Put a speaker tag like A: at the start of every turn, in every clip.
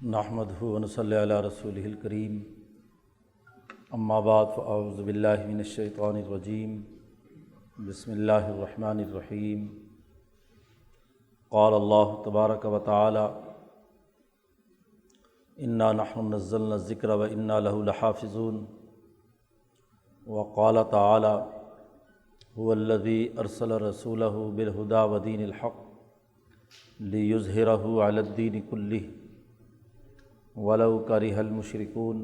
A: نحمدہ ونصلی علی رسولہ الکریم، اما بعد فاعوذ باللہ من الشیطان الرجیم، بسم اللہ الرحمن الرحیم۔ قال اللہ تبارک و تعالی انا نحن نزلنا الذکر و انا لہ لحافظون، وقال تعالی هو الذی ارسل رسولہ بالہدی ودین الحق لیظہرہ علی الدین کلہ ولو کرہ المشرکون۔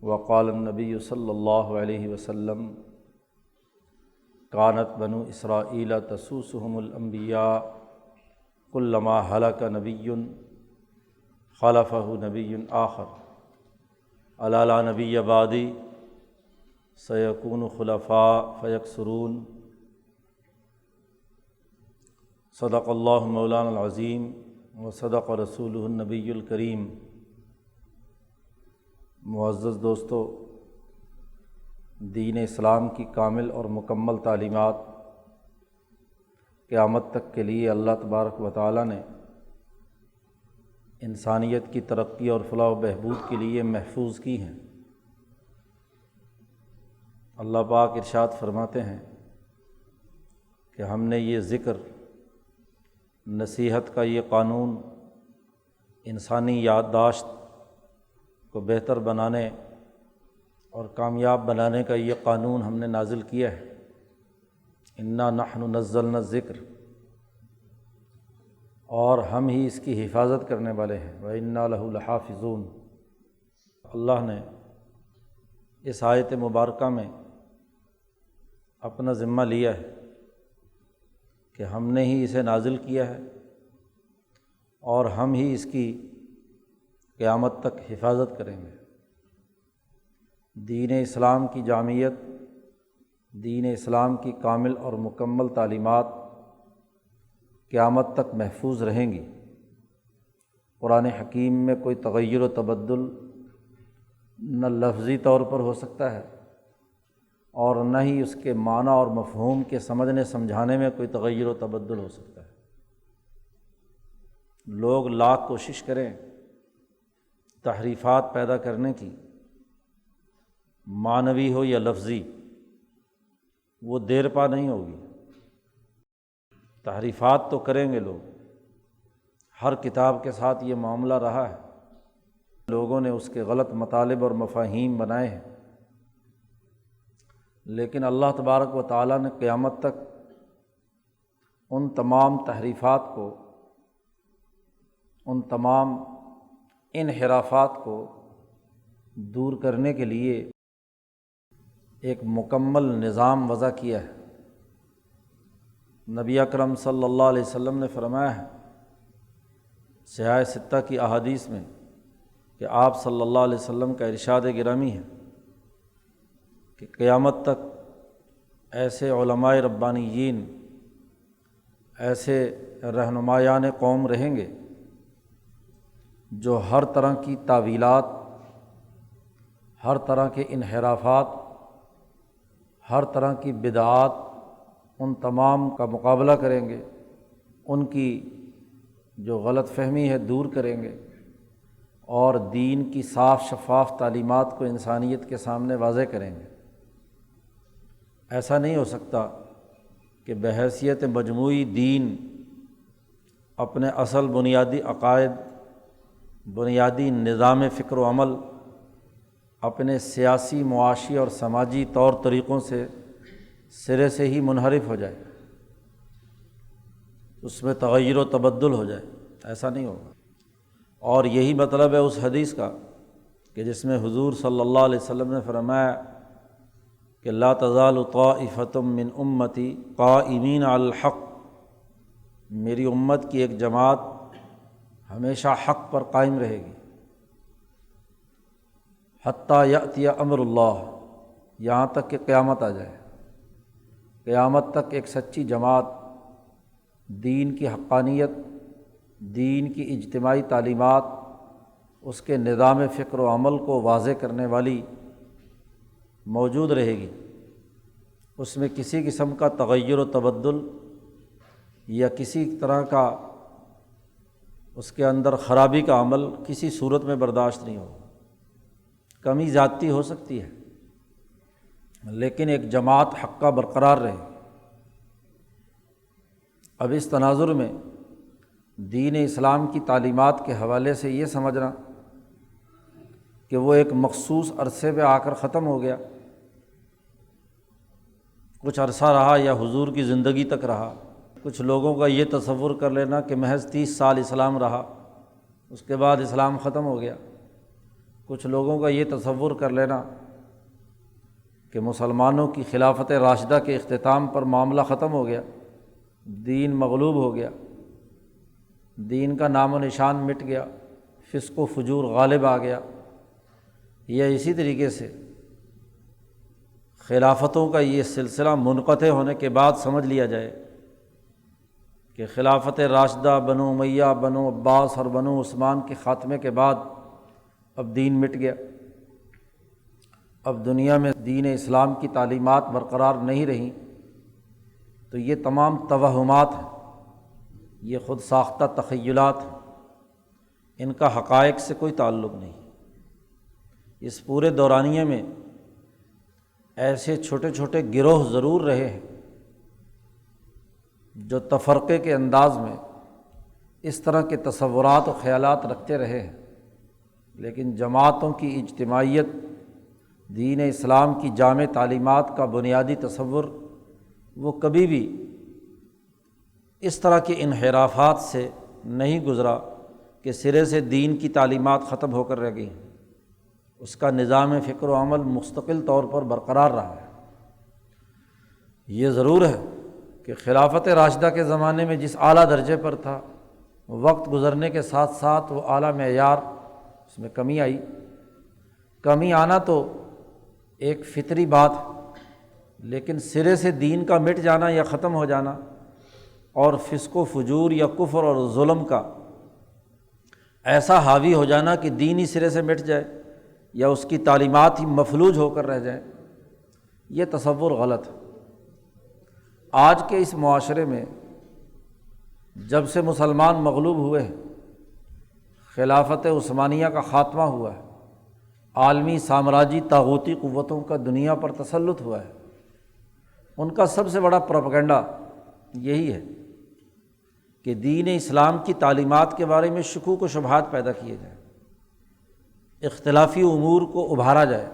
A: وقال النبی صلی اللہ علیہ وسلم کانت بنو اسرائیل تسوسهم الانبیاء کلما ہلک نبی خلفہ نبی آخر الا لا نبی بعدی سیکون خلفاء فیکثرون۔ صدق اللہ مولانا العظیم وصدق رسولہ النبی الکریم۔ معزز دوستو، دین اسلام کی کامل اور مکمل تعلیمات قیامت تک کے لیے اللہ تبارک و تعالیٰ نے انسانیت کی ترقی اور فلاح و بہبود کے لیے محفوظ کی ہیں۔ اللہ پاک ارشاد فرماتے ہیں کہ ہم نے یہ ذکر، نصیحت کا یہ قانون، انسانی یادداشت کو بہتر بنانے اور کامیاب بنانے کا یہ قانون ہم نے نازل کیا ہے۔ انا نحن نزلنا الذکر، اور ہم ہی اس کی حفاظت کرنے والے ہیں۔ وَإِنَّا لَهُ لَحَافِظُونَ۔ اللہ نے اس آیت مبارکہ میں اپنا ذمہ لیا ہے کہ ہم نے ہی اسے نازل کیا ہے اور ہم ہی اس کی قیامت تک حفاظت کریں گے۔ دین اسلام کی جامعیت، دین اسلام کی کامل اور مکمل تعلیمات قیامت تک محفوظ رہیں گی۔ قرآن حکیم میں کوئی تغیر و تبدل نہ لفظی طور پر ہو سکتا ہے اور نہ ہی اس کے معنی اور مفہوم کے سمجھنے سمجھانے میں کوئی تغیر و تبدل ہو سکتا ہے۔ لوگ لاکھ کوشش کریں تحریفات پیدا کرنے کی، معنوی ہو یا لفظی، وہ دیر پا نہیں ہوگی۔ تحریفات تو کریں گے لوگ، ہر کتاب کے ساتھ یہ معاملہ رہا ہے۔ لوگوں نے اس کے غلط مطالب اور مفاہیم بنائے ہیں، لیکن اللہ تبارک و تعالیٰ نے قیامت تک ان تمام تحریفات کو، ان تمام انحرافات کو دور کرنے کے لیے ایک مکمل نظام وضع کیا ہے۔ نبی اکرم صلی اللہ علیہ وسلم نے فرمایا ہے صحیح ستہ کی احادیث میں کہ آپ صلی اللہ علیہ وسلم کا ارشاد گرامی ہے کہ قیامت تک ایسے علماء ربانیین، ایسے رہنمایان قوم رہیں گے جو ہر طرح کی تاویلات، ہر طرح کے انحرافات، ہر طرح کی بدعات، ان تمام کا مقابلہ کریں گے، ان کی جو غلط فہمی ہے دور کریں گے اور دین کی صاف شفاف تعلیمات کو انسانیت کے سامنے واضح کریں گے۔ ایسا نہیں ہو سکتا کہ بحیثیت مجموعی دین اپنے اصل بنیادی عقائد، بنیادی نظام فکر و عمل، اپنے سیاسی، معاشی اور سماجی طور طریقوں سے سرے سے ہی منحرف ہو جائے، اس میں تغیر و تبدل ہو جائے۔ ایسا نہیں ہوگا۔ اور یہی مطلب ہے اس حدیث کا کہ جس میں حضور صلی اللہ علیہ وسلم نے فرمایا کہ لا تزال طائفۃ من امتی قائمین علی الحق، میری امت کی ایک جماعت ہمیشہ حق پر قائم رہے گی، حتیٰ یأتی امر اللہ، یہاں تک کہ قیامت آ جائے۔ قیامت تک ایک سچی جماعت دین کی حقانیت، دین کی اجتماعی تعلیمات، اس کے نظام فکر و عمل کو واضح کرنے والی موجود رہے گی۔ اس میں کسی قسم کا تغیر و تبدل یا کسی طرح کا اس کے اندر خرابی کا عمل کسی صورت میں برداشت نہیں ہوگا۔ کمی زیادتی ہو سکتی ہے لیکن ایک جماعت حق کا برقرار رہے۔ اب اس تناظر میں دین اسلام کی تعلیمات کے حوالے سے یہ سمجھنا کہ وہ ایک مخصوص عرصے پہ آ کر ختم ہو گیا، کچھ عرصہ رہا یا حضور کی زندگی تک رہا۔ کچھ لوگوں کا یہ تصور کر لینا کہ محض 30 سال اسلام رہا، اس کے بعد اسلام ختم ہو گیا۔ کچھ لوگوں کا یہ تصور کر لینا کہ مسلمانوں کی خلافت راشدہ کے اختتام پر معاملہ ختم ہو گیا، دین مغلوب ہو گیا، دین کا نام و نشان مٹ گیا، فسق و فجور غالب آ گیا۔ یا اسی طریقے سے خلافتوں کا یہ سلسلہ منقطع ہونے کے بعد سمجھ لیا جائے کہ خلافت راشدہ بنو امیہ، بنو عباس اور بنو عثمان کے خاتمے کے بعد اب دین مٹ گیا، اب دنیا میں دین اسلام کی تعلیمات برقرار نہیں رہیں۔ تو یہ تمام توہمات ہیں، یہ خود ساختہ تخیلات ہیں، ان کا حقائق سے کوئی تعلق نہیں۔ اس پورے دورانیے میں ایسے چھوٹے چھوٹے گروہ ضرور رہے ہیں جو تفرقے کے انداز میں اس طرح کے تصورات و خیالات رکھتے رہے ہیں، لیکن جماعتوں کی اجتماعیت، دین اسلام کی جامع تعلیمات کا بنیادی تصور وہ کبھی بھی اس طرح کے انحرافات سے نہیں گزرا کہ سرے سے دین کی تعلیمات ختم ہو کر رہ گئی۔ اس کا نظام فکر و عمل مستقل طور پر برقرار رہا ہے۔ یہ ضرور ہے کہ خلافت راشدہ کے زمانے میں جس اعلیٰ درجے پر تھا، وقت گزرنے کے ساتھ ساتھ وہ اعلیٰ معیار اس میں کمی آئی۔ کمی آنا تو ایک فطری بات ہے، لیکن سرے سے دین کا مٹ جانا یا ختم ہو جانا اور فسق و فجور یا کفر اور ظلم کا ایسا حاوی ہو جانا کہ دین ہی سرے سے مٹ جائے یا اس کی تعلیمات ہی مفلوج ہو کر رہ جائیں، یہ تصور غلط ہے۔ آج کے اس معاشرے میں جب سے مسلمان مغلوب ہوئے ہیں، خلافت عثمانیہ کا خاتمہ ہوا ہے، عالمی سامراجی طاغوتی قوتوں کا دنیا پر تسلط ہوا ہے، ان کا سب سے بڑا پروپیگنڈا یہی ہے کہ دین اسلام کی تعلیمات کے بارے میں شکوک و شبہات پیدا کیے جائیں، اختلافی امور کو ابھارا جائے،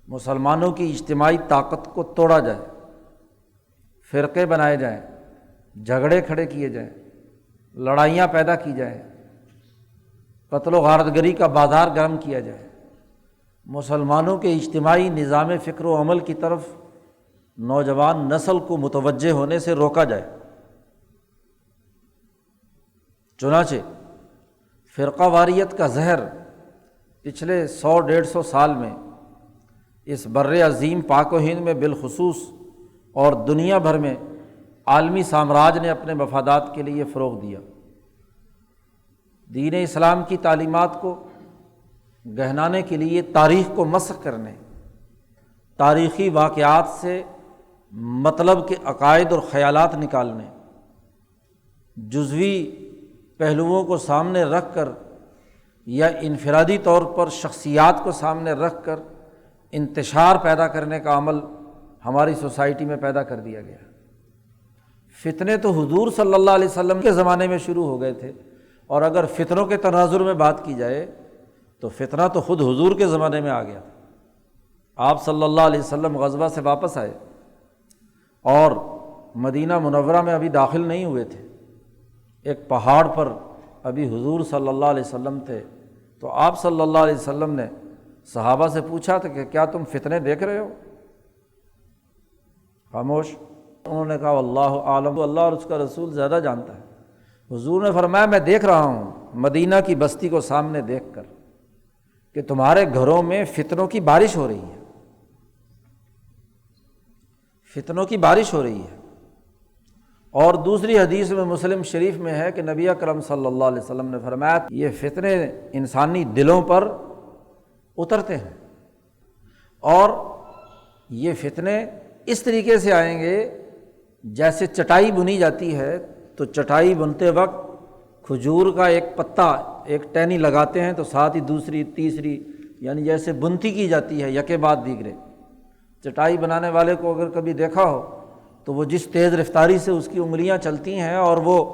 A: مسلمانوں کی اجتماعی طاقت کو توڑا جائے، فرقے بنائے جائیں، جھگڑے کھڑے کیے جائیں، لڑائیاں پیدا کی جائیں، قتل و غارتگری کا بازار گرم کیا جائے، مسلمانوں کے اجتماعی نظام فکر و عمل کی طرف نوجوان نسل کو متوجہ ہونے سے روکا جائے۔ چنانچہ فرقہ واریت کا زہر پچھلے 100-150 سال میں اس بر عظیم پاک و ہند میں بالخصوص اور دنیا بھر میں عالمی سامراج نے اپنے مفادات کے لیے فروغ دیا۔ دین اسلام کی تعلیمات کو گہنانے کے لیے تاریخ کو مسخ کرنے، تاریخی واقعات سے مطلب کے عقائد اور خیالات نکالنے، جزوی پہلوؤں کو سامنے رکھ کر یا انفرادی طور پر شخصیات کو سامنے رکھ کر انتشار پیدا کرنے کا عمل ہماری سوسائٹی میں پیدا کر دیا گیا۔ فتنے تو حضور صلی اللہ علیہ وسلم کے زمانے میں شروع ہو گئے تھے، اور اگر فتنوں کے تناظر میں بات کی جائے تو فتنہ تو خود حضور کے زمانے میں آ گیا تھا۔ آپ صلی اللہ علیہ وسلم غزوہ سے واپس آئے اور مدینہ منورہ میں ابھی داخل نہیں ہوئے تھے، ایک پہاڑ پر ابھی حضور صلی اللہ علیہ وسلم تھے، تو آپ صلی اللہ علیہ وسلم نے صحابہ سے پوچھا تھا کہ کیا تم فتنے دیکھ رہے ہو؟ خاموش۔ انہوں نے کہا اللہ عالم، اللہ اور اس کا رسول زیادہ جانتا ہے۔ حضور نے فرمایا میں دیکھ رہا ہوں مدینہ کی بستی کو سامنے دیکھ کر کہ تمہارے گھروں میں فتنوں کی بارش ہو رہی ہے، فتنوں کی بارش ہو رہی ہے۔ اور دوسری حدیث میں مسلم شریف میں ہے کہ نبی اکرم صلی اللہ علیہ وسلم نے فرمایا یہ فتنے انسانی دلوں پر اترتے ہیں، اور یہ فتنے اس طریقے سے آئیں گے جیسے چٹائی بنی جاتی ہے تو چٹائی بنتے وقت کھجور کا ایک پتا ایک ٹہنی لگاتے ہیں تو ساتھ ہی دوسری تیسری، یعنی جیسے بنتی کی جاتی ہے یکے بعد دیگرے۔ چٹائی بنانے والے کو اگر کبھی دیکھا ہو تو وہ جس تیز رفتاری سے اس کی انگلیاں چلتی ہیں اور وہ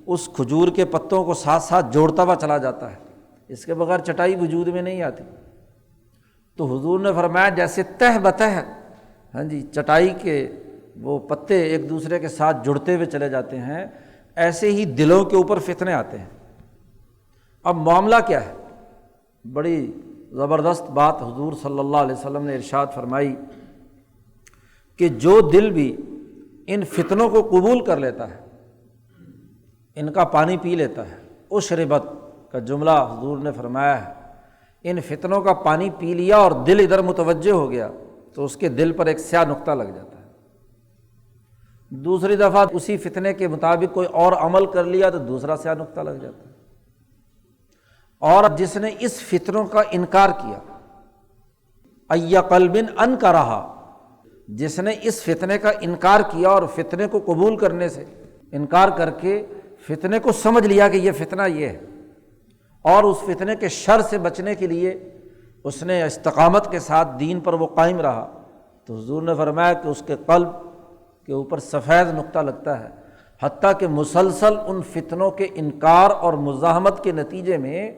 A: اس کھجور کے پتوں کو ساتھ ساتھ جوڑتا ہوا چلا جاتا ہے، اس کے بغیر چٹائی وجود میں نہیں آتی۔ تو حضور نے فرمایا جیسے تہ بتہ چٹائی کے وہ پتے ایک دوسرے کے ساتھ جڑتے ہوئے چلے جاتے ہیں، ایسے ہی دلوں کے اوپر فتنے آتے ہیں۔ اب معاملہ کیا ہے؟ بڑی زبردست بات حضور صلی اللہ علیہ وسلم نے ارشاد فرمائی کہ جو دل بھی ان فتنوں کو قبول کر لیتا ہے، ان کا پانی پی لیتا ہے، اشربت کا جملہ حضور نے فرمایا ہے، ان فتنوں کا پانی پی لیا اور دل ادھر متوجہ ہو گیا تو اس کے دل پر ایک سیاہ نقطہ لگ جاتا ہے۔ دوسری دفعہ اسی فتنے کے مطابق کوئی اور عمل کر لیا تو دوسرا سیاہ نقطہ لگ جاتا ہے۔ اور جس نے اس فتنوں کا انکار کیا، ای قلب انکرہا، جس نے اس فتنے کا انکار کیا اور فتنے کو قبول کرنے سے انکار کر کے فتنے کو سمجھ لیا کہ یہ فتنہ یہ ہے، اور اس فتنے کے شر سے بچنے کے لیے اس نے استقامت کے ساتھ دین پر وہ قائم رہا، تو حضور نے فرمایا کہ اس کے قلب کے اوپر سفید نقطہ لگتا ہے، حتیٰ کہ مسلسل ان فتنوں کے انکار اور مزاحمت کے نتیجے میں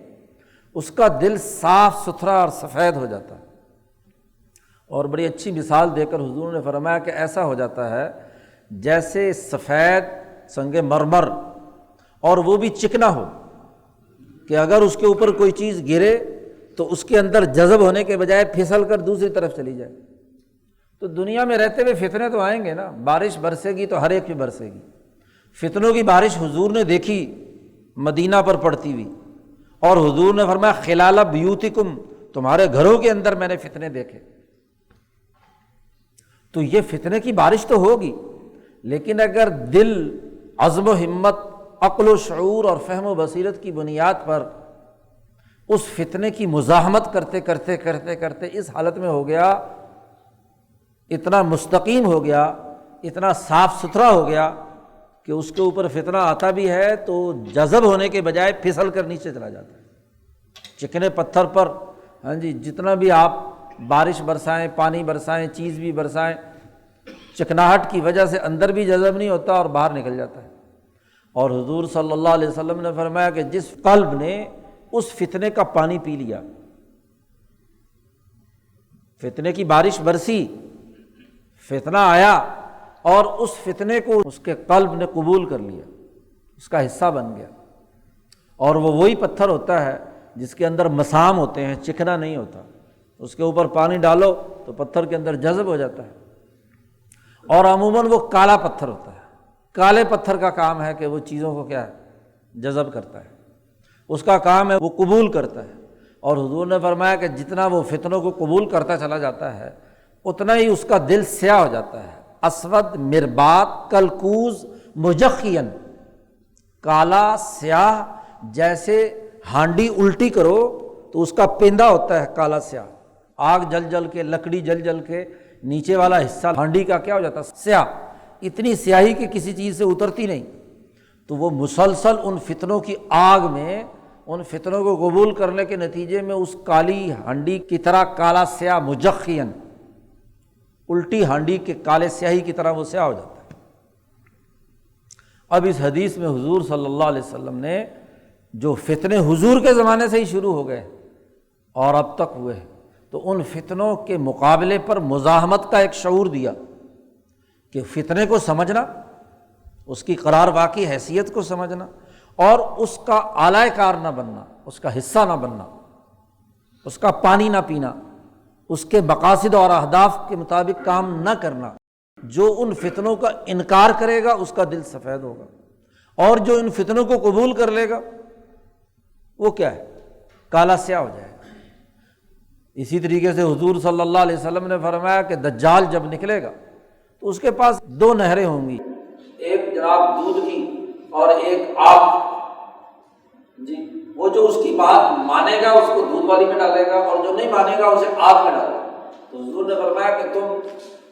A: اس کا دل صاف ستھرا اور سفید ہو جاتا ہے۔ اور بڑی اچھی مثال دے کر حضور نے فرمایا کہ ایسا ہو جاتا ہے جیسے سفید سنگ مرمر، اور وہ بھی چکنا ہو کہ اگر اس کے اوپر کوئی چیز گرے تو اس کے اندر جذب ہونے کے بجائے پھسل کر دوسری طرف چلی جائے۔ تو دنیا میں رہتے ہوئے فتنے تو آئیں گے نا، بارش برسے گی تو ہر ایک پہ برسے گی۔ فتنوں کی بارش حضور نے دیکھی مدینہ پر پڑتی ہوئی، اور حضور نے فرمایا خلال بیوتکم، تمہارے گھروں کے اندر میں نے فتنے دیکھے۔ تو یہ فتنے کی بارش تو ہوگی، لیکن اگر دل عزم و ہمت، عقل و شعور اور فہم و بصیرت کی بنیاد پر اس فتنے کی مزاحمت کرتے کرتے کرتے کرتے اس حالت میں ہو گیا، اتنا مستقیم ہو گیا، اتنا صاف ستھرا ہو گیا کہ اس کے اوپر فتنہ آتا بھی ہے تو جذب ہونے کے بجائے پھسل کر نیچے چلا جاتا ہے۔ چکنے پتھر پر جتنا بھی آپ بارش برسائیں، پانی برسائیں، چیز بھی برسائیں، چکناہٹ کی وجہ سے اندر بھی جذب نہیں ہوتا اور باہر نکل جاتا ہے۔ اور حضور صلی اللہ علیہ وسلم نے فرمایا کہ جس قلب نے اس فتنے کا پانی پی لیا، فتنے کی بارش برسی، فتنہ آیا اور اس فتنے کو اس کے قلب نے قبول کر لیا، اس کا حصہ بن گیا، اور وہ وہی پتھر ہوتا ہے جس کے اندر مسام ہوتے ہیں، چکنا نہیں ہوتا، اس کے اوپر پانی ڈالو تو پتھر کے اندر جذب ہو جاتا ہے۔ اور عموماً وہ کالا پتھر ہوتا ہے، کالے پتھر کا کام ہے کہ وہ چیزوں کو کیا ہے، جذب کرتا ہے، اس کا کام ہے وہ قبول کرتا ہے۔ اور حضور نے فرمایا کہ جتنا وہ فتنوں کو قبول کرتا چلا جاتا ہے اتنا ہی اس کا دل سیاہ ہو جاتا ہے، اسود مربات کلکوز مجخین، کالا سیاہ، جیسے ہانڈی الٹی کرو تو اس کا پیندا ہوتا ہے کالا سیاہ، آگ جل جل کے، لکڑی جل جل کے نیچے والا حصہ ہانڈی کا کیا ہو جاتا ہے، سیاہ، اتنی سیاہی کہ کسی چیز سے اترتی نہیں۔ تو وہ مسلسل ان فتنوں کی آگ میں، ان فتنوں کو قبول کرنے کے نتیجے میں اس کالی ہانڈی کی طرح کالا سیاہ مجخین، الٹی ہانڈی کے کالے سیاہی کی طرح وہ سیاہ ہو جاتا ہے۔ اب اس حدیث میں حضور صلی اللہ علیہ وسلم نے جو فتنے حضور کے زمانے سے ہی شروع ہو گئے اور اب تک ہوئے، تو ان فتنوں کے مقابلے پر مزاحمت کا ایک شعور دیا کہ فتنے کو سمجھنا، اس کی قرار واقعی حیثیت کو سمجھنا، اور اس کا آلائے کار نہ بننا، اس کا حصہ نہ بننا، اس کا پانی نہ پینا، اس کے مقاصد اور اہداف کے مطابق کام نہ کرنا۔ جو ان فتنوں کا انکار کرے گا اس کا دل سفید ہوگا، اور جو ان فتنوں کو قبول کر لے گا وہ کیا ہے، کالا سیاہ ہو جائے گا۔ اسی طریقے سے حضور صلی اللہ علیہ وسلم نے فرمایا کہ دجال جب نکلے گا تو اس کے پاس دو نہریں ہوں گی، ایک جناب دودھ کی اور ایک آگ جی۔ وہ جو اس کی بات مانے گا اس کو دودھ والی میں ڈالے گا، اور جو نہیں مانے گا اسے آگ میں ڈالے گا۔ تو حضور نے فرمایا کہ تم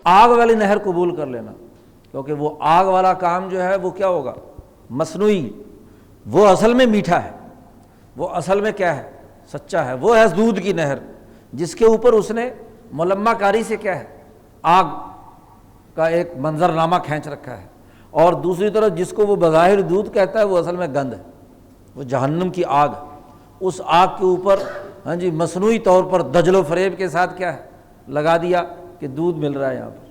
A: آگ والی نہر قبول کر لینا، کیونکہ وہ آگ والا کام جو ہے وہ کیا ہوگا، مصنوعی، وہ اصل میں میٹھا ہے، وہ اصل میں کیا ہے؟ سچا ہے۔ وہ ہے دودھ کی نہر جس کے اوپر اس نے ملمہ کاری سے کیا ہے؟ آگ کا ایک منظرنامہ کھینچ رکھا ہے، اور دوسری طرف جس کو وہ بظاہر دودھ کہتا ہے وہ اصل میں گند ہے، وہ جہنم کی آگ ہے۔ اس آگ کے اوپر مصنوعی طور پر دجل و فریب کے ساتھ کیا ہے؟ لگا دیا کہ دودھ مل رہا ہے یہاں پر۔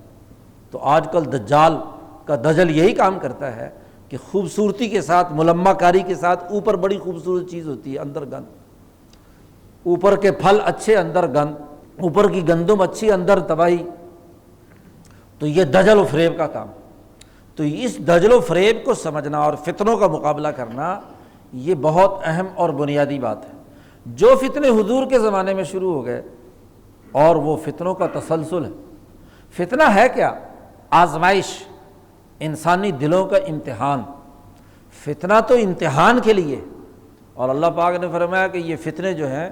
A: تو آج کل دجال کا دجل یہی کام کرتا ہے کہ خوبصورتی کے ساتھ، ملمہ کاری کے ساتھ، اوپر بڑی خوبصورت چیز ہوتی ہے، اندر گند، اوپر کے پھل اچھے اندر گند، اوپر کی گندم اچھی اندر تباہی۔ تو یہ دجل و فریب کا کام۔ تو اس دجل و فریب کو سمجھنا اور فتنوں کا مقابلہ کرنا یہ بہت اہم اور بنیادی بات ہے۔ جو فتنے حضور کے زمانے میں شروع ہو گئے، اور وہ فتنوں کا تسلسل ہے۔ فتنہ ہے کیا؟ آزمائش، انسانی دلوں کا امتحان۔ فتنہ تو امتحان کے لیے، اور اللہ پاک نے فرمایا کہ یہ فتنے جو ہیں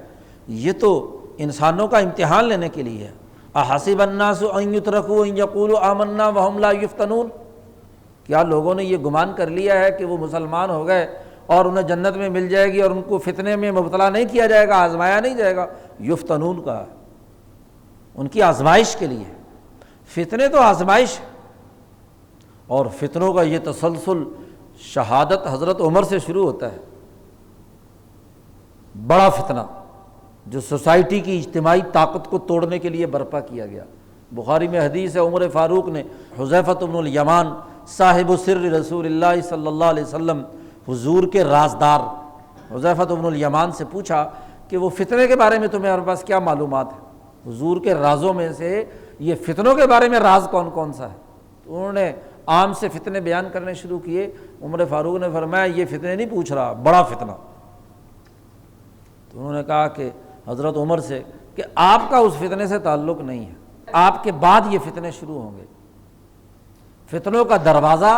A: یہ تو انسانوں کا امتحان لینے کے لیے ہے۔ احسب الناس ان یترکوا ان یقولوا آمنا وهم لا یفتنون، کیا لوگوں نے یہ گمان کر لیا ہے کہ وہ مسلمان ہو گئے اور انہیں جنت میں مل جائے گی اور ان کو فتنے میں مبتلا نہیں کیا جائے گا، آزمایا نہیں جائے گا؟ یفتنون کا ہے، ان کی آزمائش کے لیے۔ فتنے تو آزمائش ہے، اور فتنوں کا یہ تسلسل شہادت حضرت عمر سے شروع ہوتا ہے۔ بڑا فتنہ جو سوسائٹی کی اجتماعی طاقت کو توڑنے کے لیے برپا کیا گیا۔ بخاری میں حدیث ہے، عمر فاروق نے حذیفہ بن الیمان صاحب سر رسول اللہ صلی اللہ علیہ وسلم، حضور کے رازدار حذیفہ بن الیمان سے پوچھا کہ وہ فتنے کے بارے میں تمہارے پاس کیا معلومات ہے؟ حضور کے رازوں میں سے یہ فتنوں کے بارے میں راز کون کون سا ہے؟ تو انہوں نے عام سے فتنے بیان کرنے شروع کیے۔ عمر فاروق نے فرمایا یہ فتنے نہیں پوچھ رہا، بڑا فتنہ۔ تو انہوں نے کہا کہ حضرت عمر سے کہ آپ کا اس فتنے سے تعلق نہیں ہے، آپ کے بعد یہ فتنے شروع ہوں گے، فتنوں کا دروازہ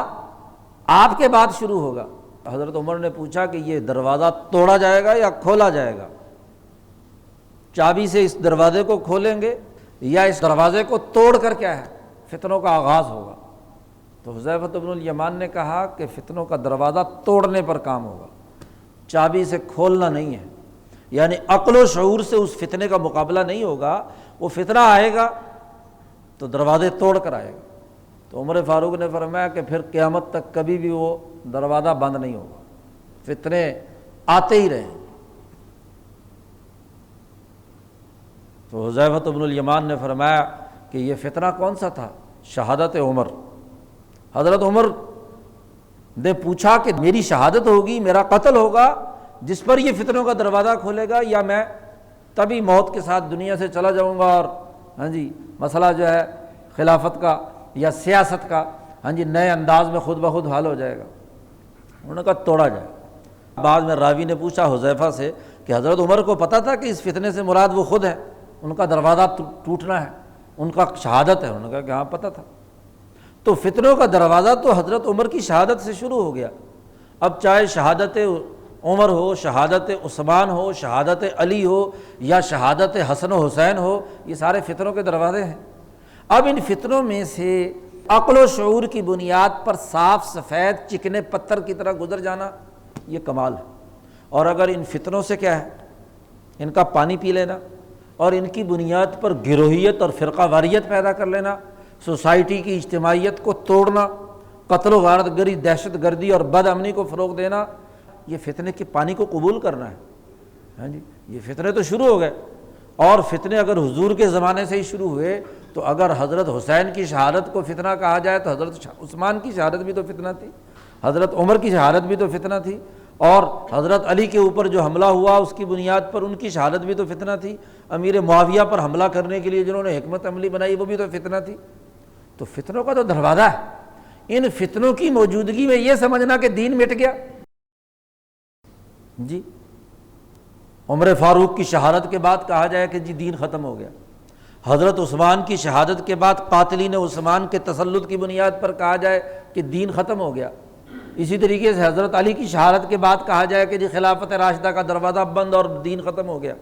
A: آپ کے بعد شروع ہوگا۔ حضرت عمر نے پوچھا کہ یہ دروازہ توڑا جائے گا یا کھولا جائے گا؟ چابی سے اس دروازے کو کھولیں گے یا اس دروازے کو توڑ کر کیا ہے فتنوں کا آغاز ہوگا؟ تو حذیفہ بن الیمان نے کہا کہ فتنوں کا دروازہ توڑنے پر کام ہوگا، چابی سے کھولنا نہیں ہے۔ یعنی عقل و شعور سے اس فتنے کا مقابلہ نہیں ہوگا، وہ فتنہ آئے گا تو دروازے توڑ کر آئے گا۔ تو عمر فاروق نے فرمایا کہ پھر قیامت تک کبھی بھی وہ دروازہ بند نہیں ہوگا، فتنے آتے ہی رہیں۔ تو حذیفہ بن الیمان نے فرمایا کہ یہ فتنہ کون سا تھا؟ شہادت عمر۔ حضرت عمر نے پوچھا کہ میری شہادت ہوگی، میرا قتل ہوگا جس پر یہ فتنوں کا دروازہ کھولے گا، یا میں تبھی موت کے ساتھ دنیا سے چلا جاؤں گا اور مسئلہ جو ہے خلافت کا یا سیاست کا نئے انداز میں خود بخود حل ہو جائے گا؟ انہوں نے کہا توڑا جائے۔ بعد میں راوی نے پوچھا حذیفہ سے کہ حضرت عمر کو پتہ تھا کہ اس فتنے سے مراد وہ خود ہے، ان کا دروازہ ٹوٹنا ہے، ان کا شہادت ہے؟ انہوں نے کہا کہ ہاں پتہ تھا۔ تو فتنوں کا دروازہ تو حضرت عمر کی شہادت سے شروع ہو گیا۔ اب چاہے شہادت عمر ہو، شہادت عثمان ہو، شہادت علی ہو، یا شہادت حسن و حسین ہو، یہ سارے فتنوں کے دروازے ہیں۔ اب ان فتنوں میں سے عقل و شعور کی بنیاد پر صاف سفید چکنے پتھر کی طرح گزر جانا یہ کمال ہے، اور اگر ان فتنوں سے کیا ہے ان کا پانی پی لینا اور ان کی بنیاد پر گروہیت اور فرقہ واریت پیدا کر لینا، سوسائٹی کی اجتماعیت کو توڑنا، قتل و غارت گری، دہشت گردی اور بد امنی کو فروغ دینا، یہ فتنے کے پانی کو قبول کرنا ہے۔ یہ فتنے تو شروع ہو گئے، اور فتنے اگر حضور کے زمانے سے ہی شروع ہوئے تو اگر حضرت حسین کی شہادت کو فتنہ کہا جائے تو حضرت عثمان کی شہادت بھی تو فتنہ تھی، حضرت عمر کی شہادت بھی تو فتنہ تھی، اور حضرت علی کے اوپر جو حملہ ہوا اس کی بنیاد پر ان کی شہادت بھی تو فتنہ تھی، امیر معاویہ پر حملہ کرنے کے لیے جنہوں نے حکمت عملی بنائی وہ بھی تو فتنہ تھی۔ تو فتنوں کا تو دروازہ ہے۔ ان فتنوں کی موجودگی میں یہ سمجھنا کہ دین مٹ گیا، جی عمر فاروق کی شہادت کے بعد کہا جائے کہ جی دین ختم ہو گیا، حضرت عثمان کی شہادت کے بعد قاتلین عثمان کے تسلط کی بنیاد پر کہا جائے کہ دین ختم ہو گیا، اسی طریقے سے حضرت علی کی شہادت کے بعد کہا جائے کہ جی خلافت راشدہ کا دروازہ بند اور دین ختم ہو گیا،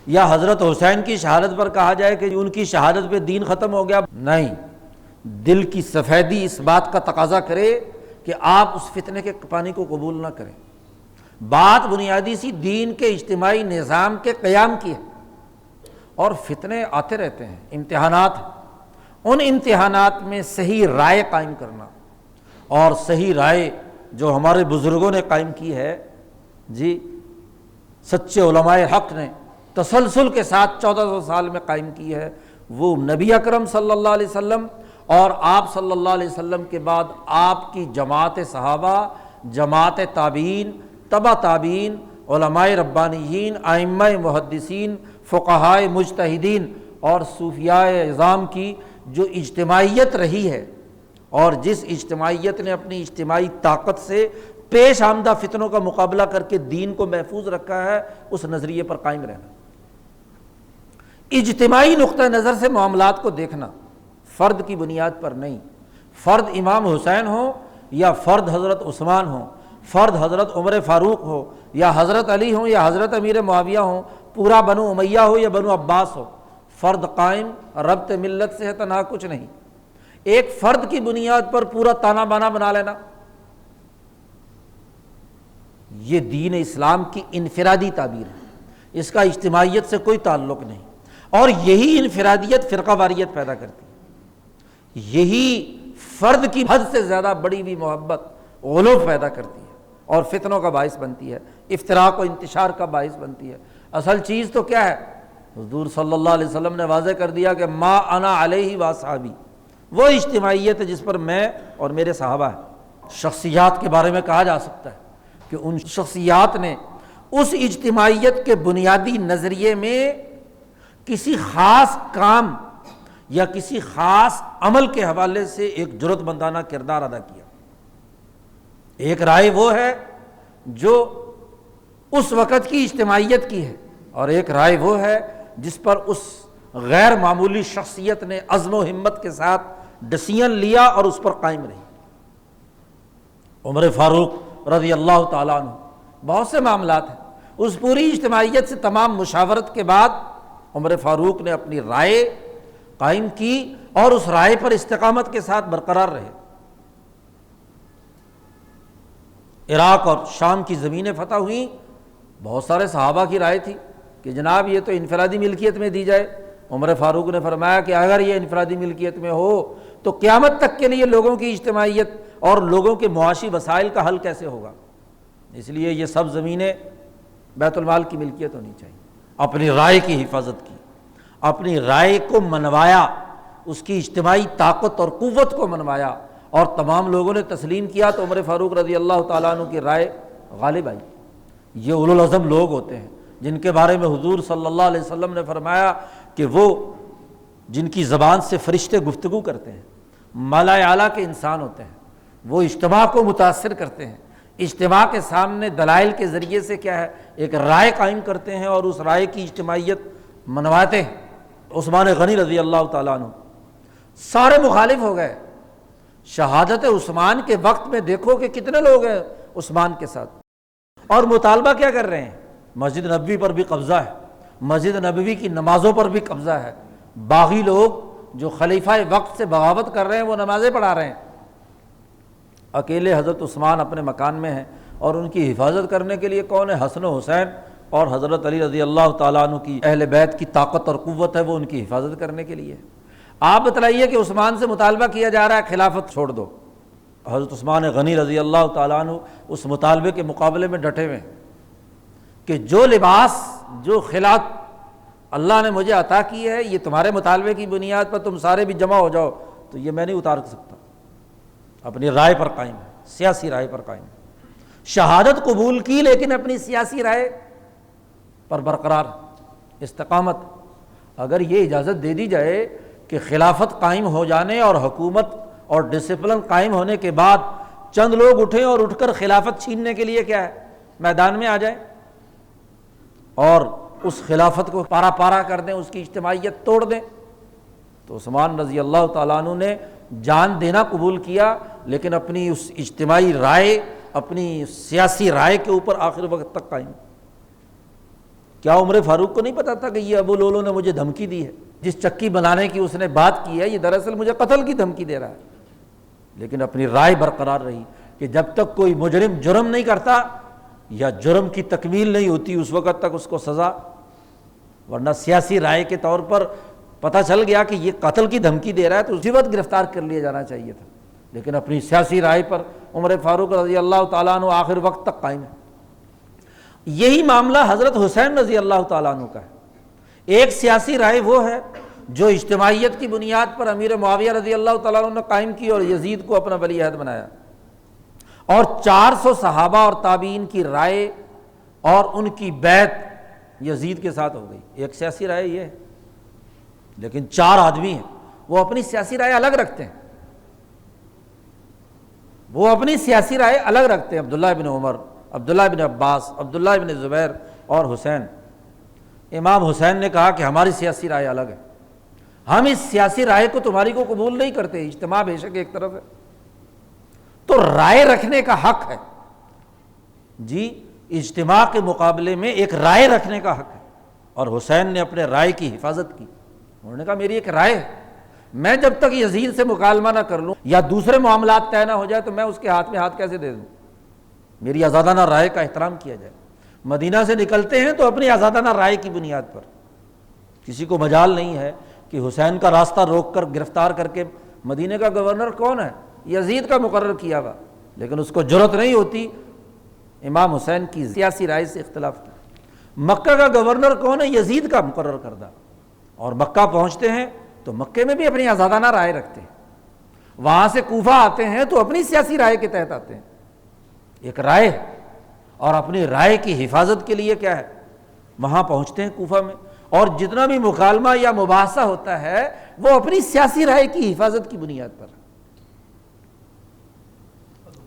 A: یا حضرت حسین کی شہادت پر کہا جائے کہ ان کی شہادت پہ دین ختم ہو گیا۔ نہیں، دل کی سفیدی اس بات کا تقاضا کرے کہ آپ اس فتنے کے پانی کو قبول نہ کریں، بات بنیادی سی دین کے اجتماعی نظام کے قیام کی ہے، اور فتنے آتے رہتے ہیں، امتحانات، ان امتحانات میں صحیح رائے قائم کرنا، اور صحیح رائے جو ہمارے بزرگوں نے قائم کی ہے، جی سچے علماء حق نے تسلسل کے ساتھ 1400 سال میں قائم کی ہے، وہ نبی اکرم صلی اللہ علیہ وسلم اور آپ صلی اللہ علیہ وسلم کے بعد آپ کی جماعت صحابہ، جماعت تابعین، تبع تابعین، علماء ربانیین، ائمہ محدثین، فقہائے مجتہدین اور صوفیاء اعظام کی جو اجتماعیت رہی ہے، اور جس اجتماعیت نے اپنی اجتماعی طاقت سے پیش آمدہ فتنوں کا مقابلہ کر کے دین کو محفوظ رکھا ہے، اس نظریے پر قائم رہنا، اجتماعی نقطہ نظر سے معاملات کو دیکھنا، فرد کی بنیاد پر نہیں، فرد امام حسین ہو یا فرد حضرت عثمان ہو، فرد حضرت عمر فاروق ہو یا حضرت علی ہو یا حضرت امیر معاویہ ہو، پورا بنو امیہ ہو یا بنو عباس ہو، فرد قائم ربط ملت سے ہے، تنہا کچھ نہیں۔ ایک فرد کی بنیاد پر پورا تانا بانا بنا لینا، یہ دین اسلام کی انفرادی تعبیر ہے، اس کا اجتماعیت سے کوئی تعلق نہیں، اور یہی انفرادیت فرقہ واریت پیدا کرتی ہے، یہی فرد کی حد سے زیادہ بڑی ہوئی محبت غلو پیدا کرتی ہے اور فتنوں کا باعث بنتی ہے، افتراق و انتشار کا باعث بنتی ہے۔ اصل چیز تو کیا ہے؟ حضور صلی اللہ علیہ وسلم نے واضح کر دیا کہ ما انا علیہ واصحابی، وہ اجتماعیت ہے جس پر میں اور میرے صحابہ ہیں۔ شخصیات کے بارے میں کہا جا سکتا ہے کہ ان شخصیات نے اس اجتماعیت کے بنیادی نظریے میں کسی خاص کام یا کسی خاص عمل کے حوالے سے ایک جرأت مندانہ کردار ادا کیا۔ ایک رائے وہ ہے جو اس وقت کی اجتماعیت کی ہے، اور ایک رائے وہ ہے جس پر اس غیر معمولی شخصیت نے عزم و ہمت کے ساتھ ڈسیزن لیا اور اس پر قائم رہی۔ عمر فاروق رضی اللہ تعالیٰ عنہ، بہت سے معاملات ہیں، اس پوری اجتماعیت سے تمام مشاورت کے بعد عمر فاروق نے اپنی رائے قائم کی اور اس رائے پر استقامت کے ساتھ برقرار رہے۔ عراق اور شام کی زمینیں فتح ہوئیں، بہت سارے صحابہ کی رائے تھی کہ جناب یہ تو انفرادی ملکیت میں دی جائے۔ عمر فاروق نے فرمایا کہ اگر یہ انفرادی ملکیت میں ہو تو قیامت تک کے لیے لوگوں کی اجتماعیت اور لوگوں کے معاشی وسائل کا حل کیسے ہوگا، اس لیے یہ سب زمینیں بیت المال کی ملکیت ہونی چاہیے۔ اپنی رائے کی حفاظت کی، اپنی رائے کو منوایا، اس کی اجتماعی طاقت اور قوت کو منوایا، اور تمام لوگوں نے تسلیم کیا تو عمر فاروق رضی اللہ تعالیٰ عنہ کی رائے غالب آئی۔ یہ اولو العزم لوگ ہوتے ہیں جن کے بارے میں حضور صلی اللہ علیہ وسلم نے فرمایا کہ وہ جن کی زبان سے فرشتے گفتگو کرتے ہیں، مالا اعلیٰ کے انسان ہوتے ہیں، وہ اجتماع کو متاثر کرتے ہیں، اجتماع کے سامنے دلائل کے ذریعے سے کیا ہے ایک رائے قائم کرتے ہیں اور اس رائے کی اجتماعیت منواتے ہیں۔ عثمان غنی رضی اللہ تعالیٰ عنہ سارے مخالف ہو گئے، شہادت عثمان کے وقت میں دیکھو کہ کتنے لوگ ہیں عثمان کے ساتھ، اور مطالبہ کیا کر رہے ہیں؟ مسجد نبوی پر بھی قبضہ ہے، مسجد نبوی کی نمازوں پر بھی قبضہ ہے، باغی لوگ جو خلیفہ وقت سے بغاوت کر رہے ہیں وہ نمازیں پڑھا رہے ہیں، اکیلے حضرت عثمان اپنے مکان میں ہیں، اور ان کی حفاظت کرنے کے لیے کون ہے؟ حسن و حسین اور حضرت علی رضی اللہ تعالیٰ عنہ کی اہل بیت کی طاقت اور قوت ہے، وہ ان کی حفاظت کرنے کے لیے۔ آپ بتلائیے کہ عثمان سے مطالبہ کیا جا رہا ہے خلافت چھوڑ دو، حضرت عثمان غنی رضی اللہ تعالیٰ عنہ اس مطالبے کے مقابلے میں ڈٹے ہوئے کہ جو لباس، جو خلعت اللہ نے مجھے عطا کی ہے، یہ تمہارے مطالبے کی بنیاد پر تم سارے بھی جمع ہو جاؤ تو یہ میں نہیں اتار سکتا۔ اپنی رائے پر قائم ہے، سیاسی رائے پر قائم ہے، شہادت قبول کی لیکن اپنی سیاسی رائے پر برقرار استقامت۔ اگر یہ اجازت دے دی جائے کہ خلافت قائم ہو جانے اور حکومت اور ڈسپلن قائم ہونے کے بعد چند لوگ اٹھیں اور اٹھ کر خلافت چھیننے کے لیے کیا ہے میدان میں آ جائیں اور اس خلافت کو پارا پارا کر دیں، اس کی اجتماعیت توڑ دیں، تو عثمان رضی اللہ تعالیٰ عنہ نے جان دینا قبول کیا، لیکن اپنی اس اجتماعی رائے، اپنی سیاسی رائے کے اوپر آخر وقت تک قائم۔ کیا عمر فاروق کو نہیں پتا تھا کہ یہ ابو لولو نے مجھے دھمکی دی ہے؟ جس چکی بنانے کی اس نے بات کی ہے، یہ دراصل مجھے قتل کی دھمکی دے رہا ہے، لیکن اپنی رائے برقرار رہی کہ جب تک کوئی مجرم جرم نہیں کرتا یا جرم کی تکمیل نہیں ہوتی اس وقت تک اس کو سزا، ورنہ سیاسی رائے کے طور پر پتہ چل گیا کہ یہ قتل کی دھمکی دے رہا ہے تو اسی وقت گرفتار کر لیا جانا چاہیے تھا، لیکن اپنی سیاسی رائے پر عمر فاروق رضی اللہ تعالیٰ عنہ آخر وقت تک قائم ہے۔ یہی معاملہ حضرت حسین رضی اللہ تعالیٰ عنہ کا ہے۔ ایک سیاسی رائے وہ ہے جو اجتماعیت کی بنیاد پر امیر معاویہ رضی اللہ تعالیٰ عنہ نے قائم کی اور یزید کو اپنا ولی عہد بنایا، اور 400 صحابہ اور تابعین کی رائے اور ان کی بیعت یزید کے ساتھ ہو گئی۔ ایک سیاسی رائے یہ ہے، لیکن 4 آدمی ہیں وہ اپنی سیاسی رائے الگ رکھتے ہیں، وہ اپنی سیاسی رائے الگ رکھتے ہیں، عبداللہ بن عمر، عبداللہ بن عباس، عبداللہ بن زبیر اور حسین۔ امام حسین نے کہا کہ ہماری سیاسی رائے الگ ہے، ہم اس سیاسی رائے کو تمہاری کو قبول نہیں کرتے، اجتماع بے شک ایک طرف ہے، تو رائے رکھنے کا حق ہے جی، اجتماع کے مقابلے میں ایک رائے رکھنے کا حق ہے، اور حسین نے اپنے رائے کی حفاظت کی۔ انہوں نے کہا میری ایک رائے ہے، میں جب تک یزید سے مکالمہ نہ کر لوں یا دوسرے معاملات طے نہ ہو جائے تو میں اس کے ہاتھ میں ہاتھ کیسے دے دوں، میری آزادانہ رائے کا احترام کیا جائے۔ مدینہ سے نکلتے ہیں تو اپنی آزادانہ رائے کی بنیاد پر، کسی کو مجال نہیں ہے کہ حسین کا راستہ روک کر گرفتار کر کے، مدینہ کا گورنر کون ہے؟ یزید کا مقرر کیا ہوا، لیکن اس کو جرأت نہیں ہوتی امام حسین کی سیاسی رائے سے اختلاف کی۔ مکہ کا گورنر کون ہے؟ یزید کا مقرر کردہ، اور مکہ پہنچتے ہیں تو مکے میں بھی اپنی آزادانہ رائے رکھتے ہیں، وہاں سے کوفہ آتے ہیں تو اپنی سیاسی رائے کے تحت آتے ہیں، ایک رائے، اور اپنی رائے کی حفاظت کے لیے کیا ہے وہاں پہنچتے ہیں کوفہ میں، اور جتنا بھی مکالمہ یا مباحثہ ہوتا ہے وہ اپنی سیاسی رائے کی حفاظت کی بنیاد پر۔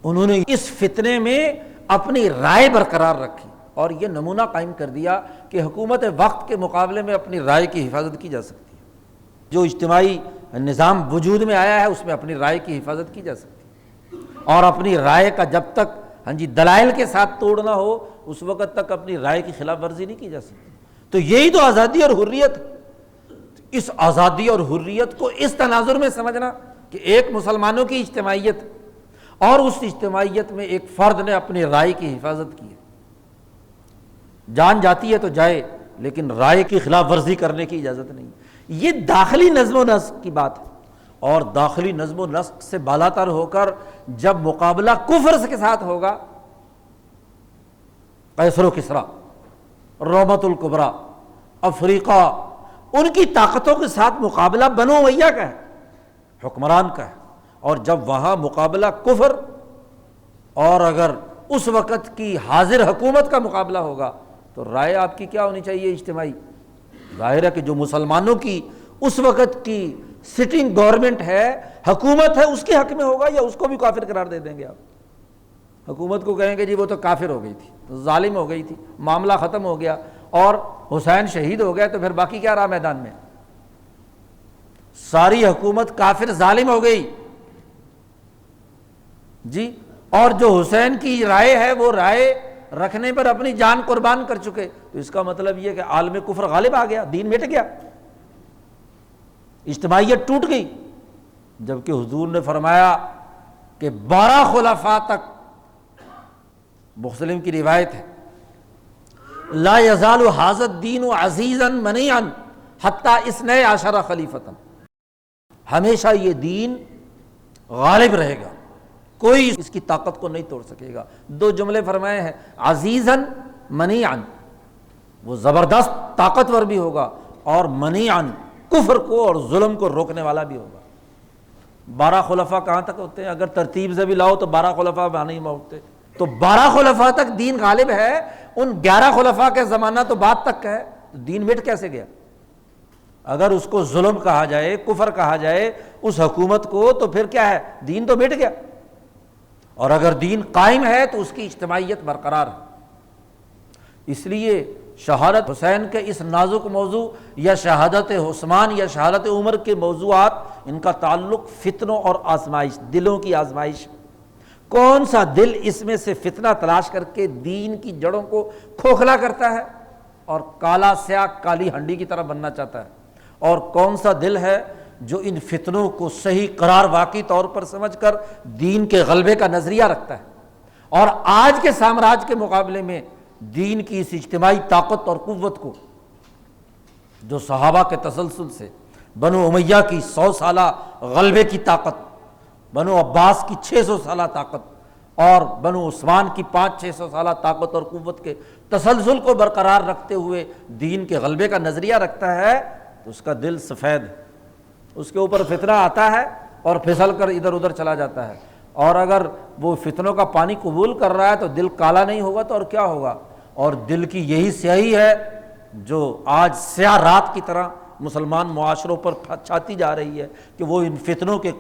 A: انہوں نے اس فتنے میں اپنی رائے برقرار رکھی اور یہ نمونہ قائم کر دیا کہ حکومت وقت کے مقابلے میں اپنی رائے کی حفاظت کی جا سکتی ہے، جو اجتماعی نظام وجود میں آیا ہے اس میں اپنی رائے کی حفاظت کی جا سکتی ہے، اور اپنی رائے کا جب تک دلائل کے ساتھ توڑنا ہو اس وقت تک اپنی رائے کی خلاف ورزی نہیں کی جا سکتی۔ تو یہی تو آزادی اور حریت، اس آزادی اور حریت کو اس تناظر میں سمجھنا کہ ایک مسلمانوں کی اجتماعیت اور اس اجتماعیت میں ایک فرد نے اپنی رائے کی حفاظت کی ہے، جان جاتی ہے تو جائے لیکن رائے کی خلاف ورزی کرنے کی اجازت نہیں۔ یہ داخلی نظم و نسق کی بات ہے، اور داخلی نظم و نسق سے بالاتر ہو کر جب مقابلہ کفر کے ساتھ ہوگا، قیصر و کسریٰ، رومۃ الکبریٰ، افریقہ، ان کی طاقتوں کے ساتھ مقابلہ بنو امیہ کا ہے، حکمران کا ہے، اور جب وہاں مقابلہ کفر، اور اگر اس وقت کی حاضر حکومت کا مقابلہ ہوگا تو رائے آپ کی کیا ہونی چاہیے؟ اجتماعی۔ ظاہر ہے کہ جو مسلمانوں کی اس وقت کی سٹنگ گورنمنٹ ہے، حکومت ہے، اس کے حق میں ہوگا، یا اس کو بھی کافر قرار دے دیں گے آپ؟ حکومت کو کہیں گے جی وہ تو کافر ہو گئی تھی، ظالم ہو گئی تھی، معاملہ ختم ہو گیا اور حسین شہید ہو گیا، تو پھر باقی کیا رہا میدان میں؟ ساری حکومت کافر ظالم ہو گئی جی، اور جو حسین کی رائے ہے وہ رائے رکھنے پر اپنی جان قربان کر چکے، تو اس کا مطلب یہ کہ عالم کفر غالب آ گیا، دین مٹ گیا، اجتماعیت ٹوٹ گئی۔ جبکہ حضور نے فرمایا کہ 12 خلفاء تک، مسلم کی روایت ہے، لا یزال ھذا الدین عزیزا منیعا حتی 12 خلیفۃ، ہمیشہ یہ دین غالب رہے گا، کوئی اس کی طاقت کو نہیں توڑ سکے گا۔ 2 جملے فرمائے ہیں، عزیزا منیعا، وہ زبردست طاقتور بھی ہوگا، اور منیعا، کفر کو اور ظلم کو روکنے والا بھی ہوگا۔ 12 خلفاء کہاں تک ہوتے ہیں؟ اگر ترتیب سے بھی لاؤ تو 12 خلفاء نہیں ہوتے، تو 12 خلفاء تک دین غالب ہے، ان 11 خلفاء کے زمانہ تو بعد تک کا ہے، تو دین مٹ کیسے گیا؟ اگر اس کو ظلم کہا جائے، کفر کہا جائے اس حکومت کو، تو پھر کیا ہے؟ دین تو مٹ گیا۔ اور اگر دین قائم ہے تو اس کی اجتماعیت برقرار ہے۔ اس لیے شہادت حسین کے اس نازک موضوع، یا شہادت عثمان یا شہادت عمر کے موضوعات، ان کا تعلق فتنوں اور آزمائش، دلوں کی آزمائش، کون سا دل اس میں سے فتنہ تلاش کر کے دین کی جڑوں کو کھوکھلا کرتا ہے اور کالا سیاہ کالی ہنڈی کی طرح بننا چاہتا ہے، اور کون سا دل ہے جو ان فتنوں کو صحیح قرار واقعی طور پر سمجھ کر دین کے غلبے کا نظریہ رکھتا ہے، اور آج کے سامراج کے مقابلے میں دین کی اس اجتماعی طاقت اور قوت کو، جو صحابہ کے تسلسل سے بنو امیہ کی 100 سالہ غلبے کی طاقت، بنو عباس کی 600 سالہ طاقت اور بنو عثمان کی 500-600 سالہ طاقت اور قوت کے تسلسل کو برقرار رکھتے ہوئے دین کے غلبے کا نظریہ رکھتا ہے، تو اس کا دل سفید ہے، اس کے اوپر فتنہ آتا ہے اور پھسل کر ادھر ادھر چلا جاتا ہے، اور اگر وہ فتنوں کا پانی قبول کر رہا ہے تو دل کالا نہیں ہوگا تو اور کیا ہوگا؟ اور دل کی یہی سیاہی ہے جو آج سیاہ رات کی طرح مسلمان معاشروں پر چھاتی جا رہی ہے، کہ وہ ان فتنوں کے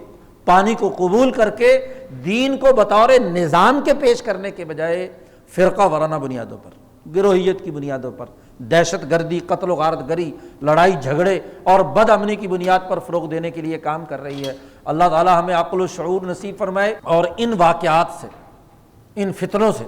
A: پانی کو قبول کر کے دین کو بطور نظام کے پیش کرنے کے بجائے فرقہ وارانہ بنیادوں پر، گروہیت کی بنیادوں پر، دہشت گردی، قتل و غارت گری، لڑائی جھگڑے اور بد امنی کی بنیاد پر فروغ دینے کے لیے کام کر رہی ہے۔ اللہ تعالی ہمیں عقل و شعور نصیب فرمائے اور ان واقعات سے، ان فتنوں سے،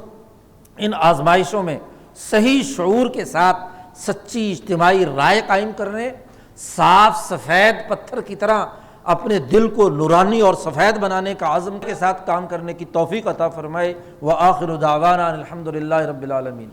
A: ان آزمائشوں میں صحیح شعور کے ساتھ سچی اجتماعی رائے قائم کرنے، صاف سفید پتھر کی طرح اپنے دل کو نورانی اور سفید بنانے کا عزم کے ساتھ کام کرنے کی توفیق عطا فرمائے۔ وآخر دعوانا الحمد للہ رب العالمین۔